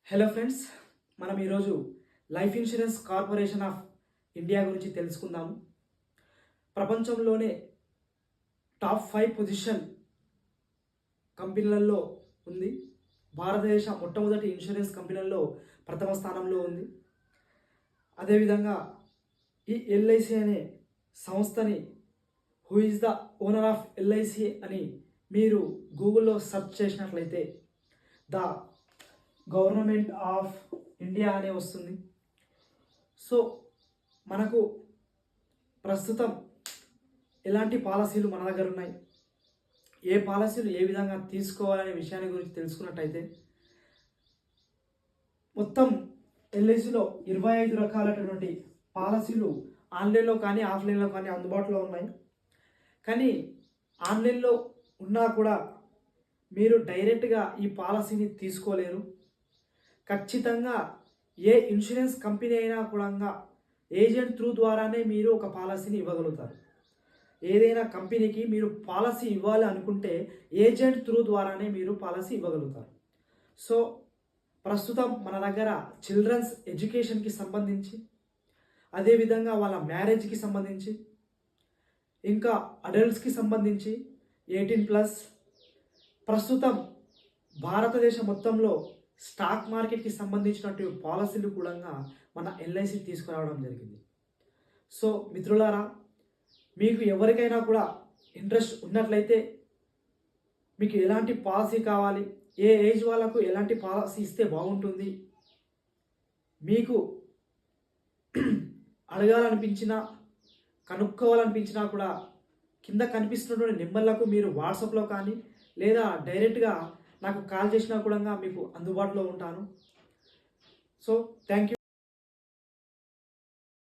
Hello friends, మనం ఈరోజు life insurance corporation of India గురించి తెలుసుకుందాము. ప్రపంచంలోనే టాప్ 5 పొజిషన్ కంపెనీలలో ఉంది. భారతదేశ మొట్టమొదటి ఇన్సూరెన్స్ కంపెనీలలో ప్రథమ స్థానంలో ఉంది. అదేవిధంగా ఈ ఎల్ఐసి అనే సంస్థని who is the owner of LIC అని మీరు గూగుల్లో సెర్చ్ చేసినట్లయితే ద గవర్నమెంట్ ఆఫ్ ఇండియా అనే వస్తుంది. సో మనకు ప్రస్తుతం ఎలాంటి పాలసీలు మన దగ్గర ఉన్నాయి, ఏ పాలసీలు ఏ విధంగా తీసుకోవాలనే విషయాన్ని గురించి తెలుసుకున్నట్టయితే మొత్తం ఎల్ఐసిలో 25 రకాలైనటువంటి పాలసీలు ఆన్లైన్లో కానీ ఆఫ్లైన్లో కానీ అందుబాటులో ఉన్నాయి. కానీ ఆన్లైన్లో ఉన్నా కూడా మీరు డైరెక్ట్గా ఈ పాలసీని తీసుకోలేరు. ఖచ్చితంగా ఏ ఇన్సూరెన్స్ కంపెనీ అయినా కూడా ఏజెంట్ త్రూ ద్వారానే మీరు ఒక పాలసీని ఇవ్వగలుగుతారు. ఏదైనా కంపెనీకి మీరు పాలసీ ఇవ్వాలి అనుకుంటే ఏజెంట్ త్రూ ద్వారానే మీరు పాలసీ ఇవ్వగలుగుతారు. సో ప్రస్తుతం మన దగ్గర చిల్డ్రన్స్ ఎడ్యుకేషన్కి సంబంధించి, అదేవిధంగా వాళ్ళ మ్యారేజ్కి సంబంధించి, ఇంకా అడల్ట్స్కి సంబంధించి 18+, ప్రస్తుతం భారతదేశం మొత్తంలో స్టాక్ మార్కెట్కి సంబంధించినటువంటి పాలసీలు కూడా మన ఎల్ఐసి తీసుకురావడం జరిగింది. సో మిత్రులారా, మీకు ఎవరికైనా కూడా ఇంట్రెస్ట్ ఉన్నట్లయితే, మీకు ఎలాంటి పాలసీ కావాలి, ఏ ఏజ్ వాళ్ళకు ఎలాంటి పాలసీ ఇస్తే బాగుంటుంది, మీకు అడగాలనిపించినా కనుక్కోవాలనిపించినా కూడా కింద కనిపిస్తున్నటువంటి నెంబర్లకు మీరు వాట్సాప్లో కానీ లేదా డైరెక్ట్గా నాకు కాల్ చేసినా కూడా మీకు అందుబాటులో ఉంటాను. So thank you.